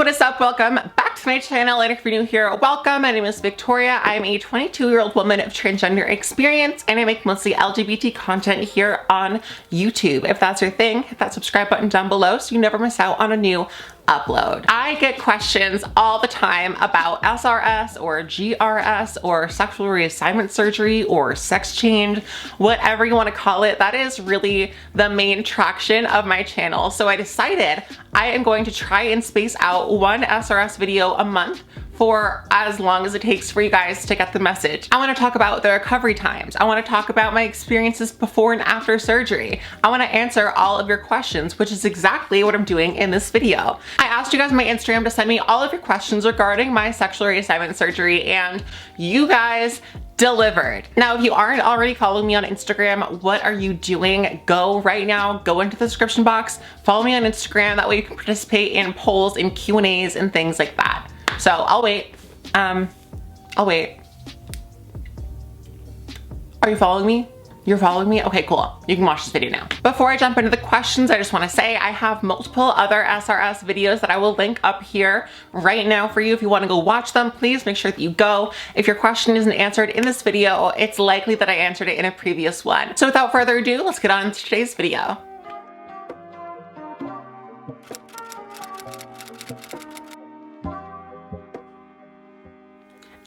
what is up? Welcome back to my channel, and if you're new here, welcome. My name is Victoria. I'm a 22-year-old woman of transgender experience, and I make mostly LGBT content here on YouTube. If that's your thing, hit that subscribe button down below so you never miss out on a new upload. I get questions all the time about SRS or GRS or sexual reassignment surgery or sex change, whatever you want to call it. That is really the main traction of my channel. So I decided I am going to try and space out one SRS video a month for as long as it takes for you guys to get the message. I want to talk about the recovery times. I want to talk about my experiences before and after surgery. I want to answer all of your questions, which is exactly what I'm doing in this video. I asked you guys on my Instagram to send me all of your questions regarding my sexual reassignment surgery, and you guys delivered. Now, if you aren't already following me on Instagram, what are you doing? Go right now, go into the description box, follow me on Instagram. That way you can participate in polls and Q&As and things like that. So I'll wait. I'll wait. Are you following me? You're following me? Okay, cool. You can watch this video now. Before I jump into the questions, I just want to say I have multiple other SRS videos that I will link up here right now for you. If you want to go watch them, please make sure that you go. If your question isn't answered in this video, it's likely that I answered it in a previous one. So without further ado, let's get on to today's video.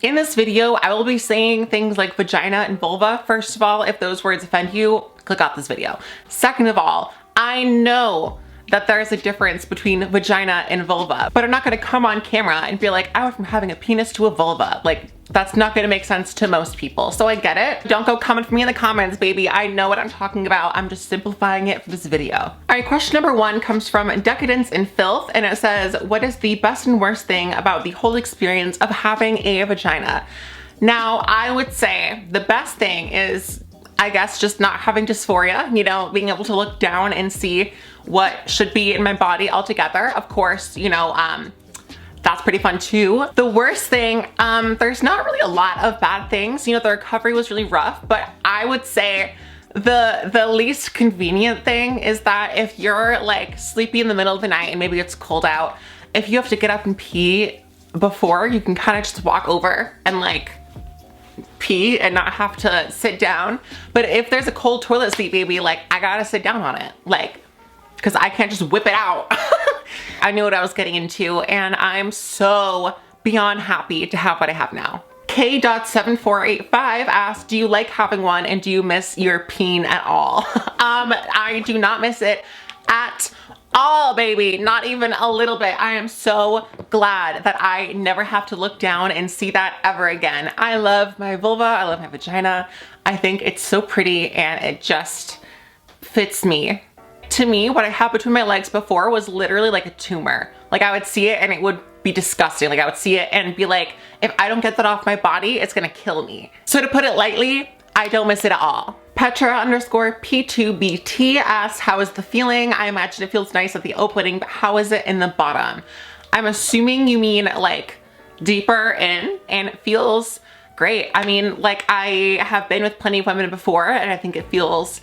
In this video, I will be saying things like vagina and vulva. First of all, if those words offend you, click off this video. Second of all, I know that there is a difference between vagina and vulva, but I'm not gonna come on camera and be like, I went from having a penis to a vulva. Like, that's not gonna make sense to most people. So I get it. Don't go comment for me in the comments, baby. I know what I'm talking about. I'm just simplifying it for this video. All right, question number one comes from Decadence and Filth, and it says, what is the best and worst thing about the whole experience of having a vagina? Now, I would say the best thing is, I guess, just not having dysphoria, you know, being able to look down and see what should be in my body altogether. Of course, you know, that's pretty fun too. The worst thing, there's not really a lot of bad things. You know, the recovery was really rough, but I would say the least convenient thing is that if you're like sleepy in the middle of the night and maybe it's cold out, if you have to get up and pee before, you can kind of just walk over and like pee and not have to sit down. But if there's a cold toilet seat, baby, like I gotta sit down on it, like, because I can't just whip it out. I knew what I was getting into, and I'm so beyond happy to have what I have now. K.7485 asked, do you like having one and do you miss your peen at all? I do not miss it at all, baby, not even a little bit. I am so glad that I never have to look down and see that ever again. I love my vulva, I love my vagina. I think it's so pretty and it just fits me. To me, what I had between my legs before was literally like a tumor. Like I would see it and it would be disgusting. Like I would see it and be like, if I don't get that off my body, it's gonna kill me. So to put it lightly, I don't miss it at all. Petra_P2BT asks, how is the feeling? I imagine it feels nice at the opening, but how is it in the bottom? I'm assuming you mean like deeper in, and it feels great. I mean, like I have been with plenty of women before and I think it feels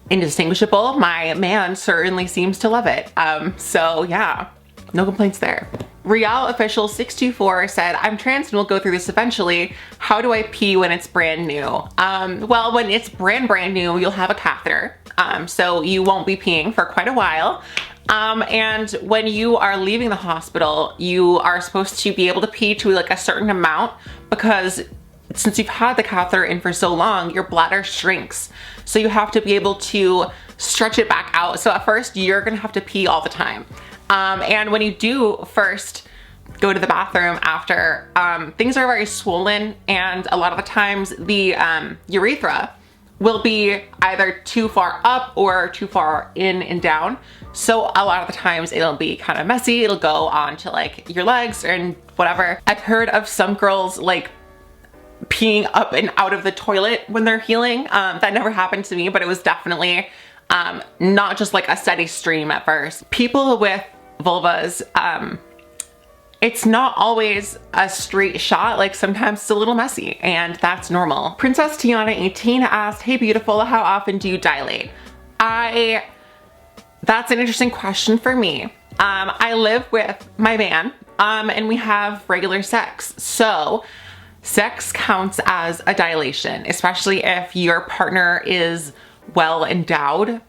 indistinguishable. My man certainly seems to love it. So yeah, no complaints there. Real Official 624 said, I'm trans and we'll go through this eventually. How do I pee when it's brand new? Well, when it's brand new, you'll have a catheter. So you won't be peeing for quite a while. And when you are leaving the hospital, you are supposed to be able to pee to like a certain amount, because since you've had the catheter in for so long, your bladder shrinks. So you have to be able to stretch it back out. So at first you're gonna have to pee all the time. And when you do first go to the bathroom after, things are very swollen, and a lot of the times the urethra will be either too far up or too far in and down. So a lot of the times it'll be kind of messy. It'll go on to like your legs and whatever. I've heard of some girls like peeing up and out of the toilet when they're healing. That never happened to me, but it was definitely not just like a steady stream at first. People with vulvas, it's not always a straight shot. Like sometimes it's a little messy, and that's normal. Princess Tiana 18 asked, hey beautiful, how often do you dilate? That's an interesting question for me. I live with my man, and we have regular sex. So sex counts as a dilation, especially if your partner is well endowed.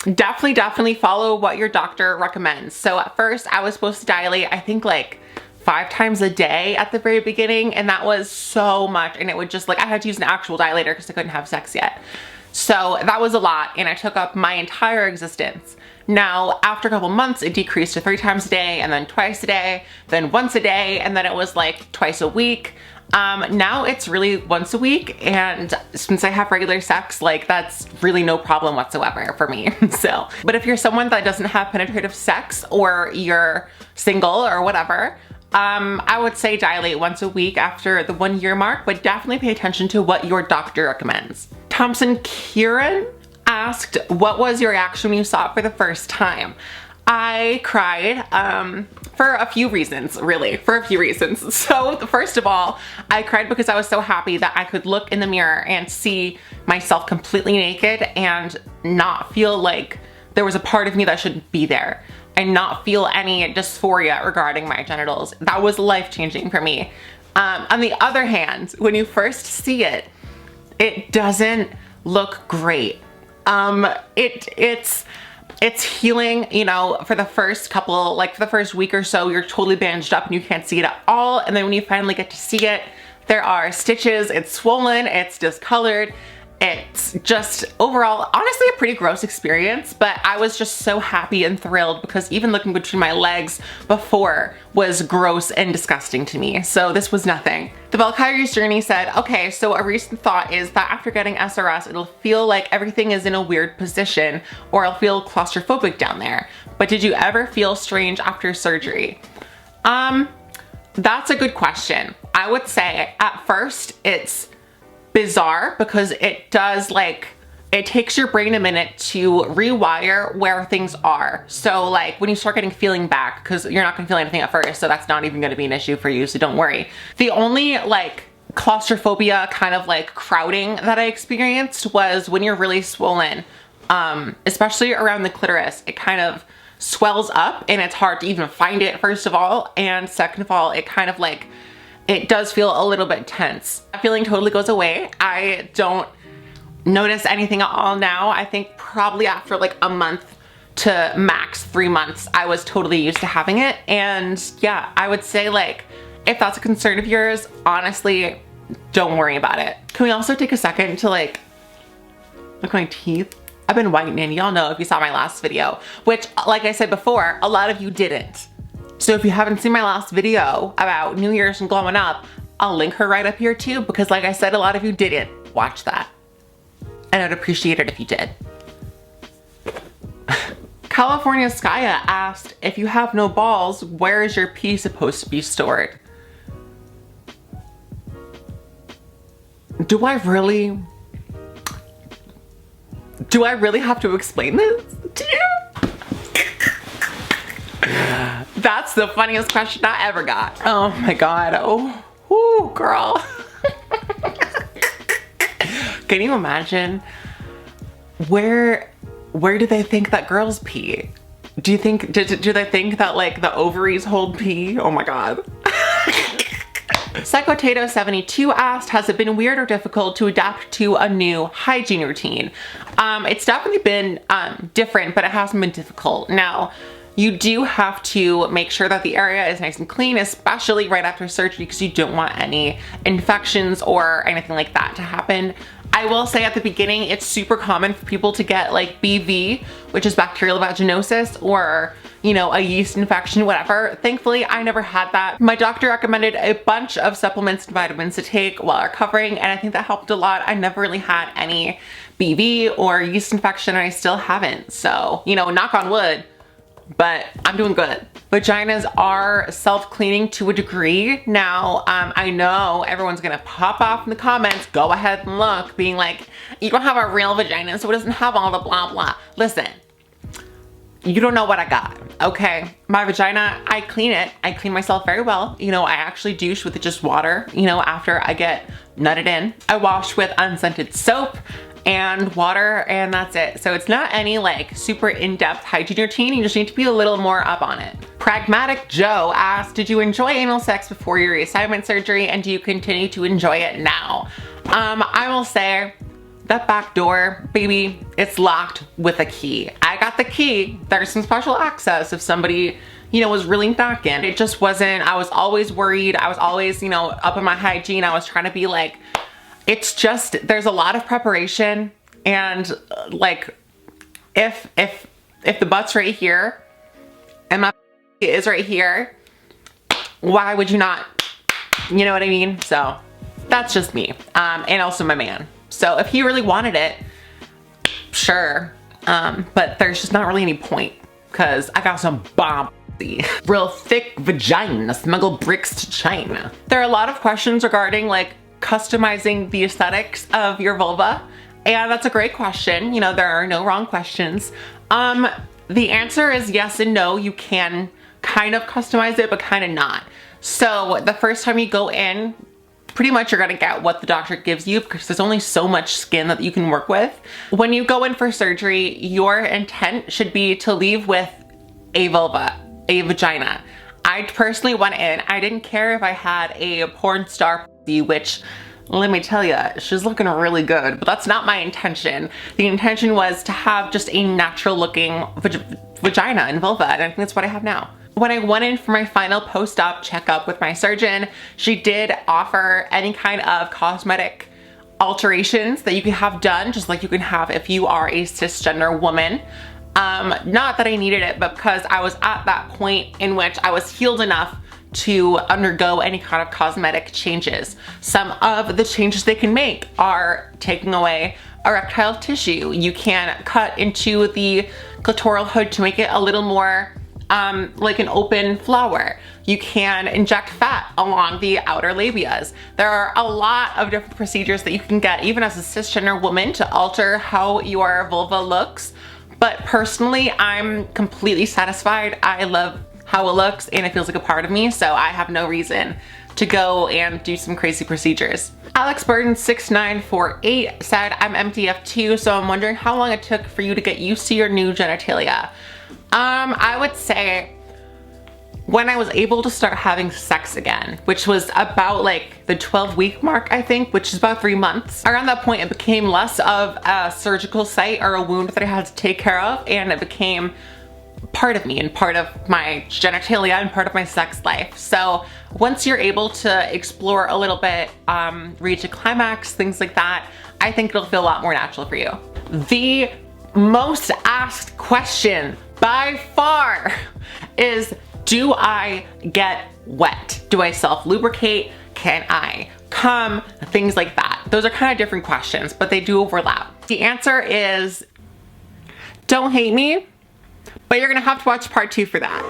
Definitely follow what your doctor recommends. So at first I was supposed to dilate, I think like 5 times a day at the very beginning, and that was so much, and it would just like, I had to use an actual dilator because I couldn't have sex yet. So that was a lot, and I took up my entire existence. Now, after a couple months, it decreased to 3 times a day, and then twice a day, then once a day, and then it was like twice a week. Now it's really once a week, and since I have regular sex, like that's really no problem whatsoever for me. So, but if you're someone that doesn't have penetrative sex, or you're single or whatever, I would say dilate once a week after the 1 year mark, but definitely pay attention to what your doctor recommends. Thompson Kieran asked, what was your reaction when you saw it for the first time? I cried for a few reasons, really, for a few reasons. So first of all, I cried because I was so happy that I could look in the mirror and see myself completely naked and not feel like there was a part of me that shouldn't be there, and not feel any dysphoria regarding my genitals. That was life-changing for me. On the other hand, when you first see it, it doesn't look great. It's healing, you know, for the first couple, like for the first week or so, you're totally bandaged up and you can't see it at all. And then when you finally get to see it, there are stitches, it's swollen, it's discolored. It's just overall, honestly, a pretty gross experience, but I was just so happy and thrilled because even looking between my legs before was gross and disgusting to me. So this was nothing. The Valkyrie's Journey said, okay, so a recent thought is that after getting SRS, it'll feel like everything is in a weird position, or I'll feel claustrophobic down there. But did you ever feel strange after surgery? That's a good question. I would say at first it's bizarre because it does, like, it takes your brain a minute to rewire where things are. So like when you start getting feeling back, because you're not gonna feel anything at first, so that's not even gonna be an issue for you, so don't worry. The only like claustrophobia kind of like crowding that I experienced was when you're really swollen, especially around the clitoris. It kind of swells up and it's hard to even find it, first of all, and second of all, it kind of like, it does feel a little bit tense. That feeling totally goes away. I don't notice anything at all now. I think probably after like a month to max 3 months, I was totally used to having it. And yeah, I would say like, if that's a concern of yours, honestly, don't worry about it. Can we also take a second to like, look at my teeth? I've been whitening, y'all know if you saw my last video, which like I said before, a lot of you didn't. So if you haven't seen my last video about New Year's and glowing up, I'll link her right up here too, because like I said, a lot of you didn't watch that. And I'd appreciate it if you did. California Skya asked, if you have no balls, where is your pee supposed to be stored? Do I really have to explain this to you? That's the funniest question I ever got. Oh my God. Oh, girl. Can you imagine? Where do they think that girls pee? Do they think that like the ovaries hold pee? Oh my God. Psychotato72 asked, has it been weird or difficult to adapt to a new hygiene routine? It's definitely been different, but it hasn't been difficult. Now, you do have to make sure that the area is nice and clean, especially right after surgery, because you don't want any infections or anything like that to happen. I will say at the beginning, it's super common for people to get like BV, which is bacterial vaginosis, or, you know, a yeast infection, whatever. Thankfully, I never had that. My doctor recommended a bunch of supplements and vitamins to take while recovering, and I think that helped a lot. I never really had any BV or yeast infection, and I still haven't. So, you know, knock on wood, but I'm doing good. Vaginas are self-cleaning to a degree. Now, I know everyone's gonna pop off in the comments, go ahead and look, being like, you don't have a real vagina, so it doesn't have all the blah blah. Listen, you don't know what I got, okay? My vagina, I clean it. I clean myself very well. You know, I actually douche with just water, you know, after I get nutted in. I wash with unscented soap. and water, and that's it. So it's not any like super in-depth hygiene routine. You just need to be a little more up on it. Pragmatic Joe asked, did you enjoy anal sex before your reassignment surgery, and do you continue to enjoy it now? I will say that back door, baby, it's locked with a key. I got the key. There's some special access if somebody, you know, was really knocking. It just wasn't, I was always worried. I was always, you know, up in my hygiene. I was trying to be like, it's just, there's a lot of preparation, and like if the butt's right here and my is right here, why would you not, you know what I mean? So that's just me, and also my man. So if he really wanted it, sure, but there's just not really any point, because I got some bomb real thick vagina, smuggle bricks to China. There are a lot of questions regarding like customizing the aesthetics of your vulva, and that's a great question. You know, there are no wrong questions. The answer is yes and no. You can kind of customize it, but kind of not. So the first time you go in, pretty much you're gonna get what the doctor gives you, because there's only so much skin that you can work with. When you go in for surgery, your intent should be to leave with a vulva, a vagina. I personally went in, I didn't care if I had a porn star, which, let me tell you, she's looking really good, but that's not my intention. The intention was to have just a natural looking vagina and vulva, and I think that's what I have now. When I went in for my final post-op checkup with my surgeon, she did offer any kind of cosmetic alterations that you can have done, just like you can have if you are a cisgender woman. Not that I needed it, but because I was at that point in which I was healed enough to undergo any kind of cosmetic changes. Some of the changes they can make are taking away erectile tissue. You can cut into the clitoral hood to make it a little more like an open flower. You can inject fat along the outer labias. There are a lot of different procedures that you can get, even as a cisgender woman, to alter how your vulva looks. But personally, I'm completely satisfied. I love how it looks, and it feels like a part of me, so I have no reason to go and do some crazy procedures. Alex Burton 6948 said, I'm MtF too, so I'm wondering how long it took for you to get used to your new genitalia. I would say when I was able to start having sex again, which was about like the 12-week mark, I think, which is about 3 months. Around that point, it became less of a surgical site or a wound that I had to take care of, and it became part of me and part of my genitalia and part of my sex life. So once you're able to explore a little bit, reach a climax, things like that, I think it'll feel a lot more natural for you. The most asked question by far is, do I get wet? Do I self-lubricate? Can I come? Things like that. Those are kind of different questions, but they do overlap. The answer is, don't hate me, but you're gonna have to watch part 2 for that.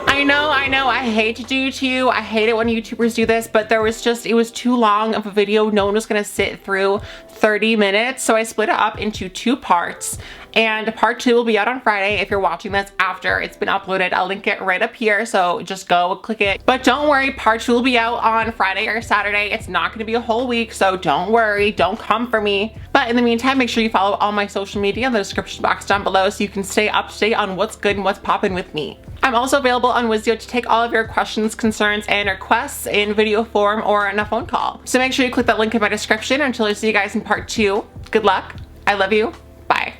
I know, I hate to do it to you. I hate it when YouTubers do this, but it was too long of a video. No one was gonna sit through 30 minutes, so I split it up into 2 parts. And part 2 will be out on Friday if you're watching this after it's been uploaded. I'll link it right up here, so just go click it. But don't worry, part 2 will be out on Friday or Saturday. It's not gonna be a whole week, so don't worry, don't come for me. But in the meantime, make sure you follow all my social media in the description box down below so you can stay up to date on what's good and what's poppin' with me. I'm also available on WISIO to take all of your questions, concerns, and requests in video form or in a phone call. So make sure you click that link in my description until I see you guys in part 2. Good luck. I love you. Bye.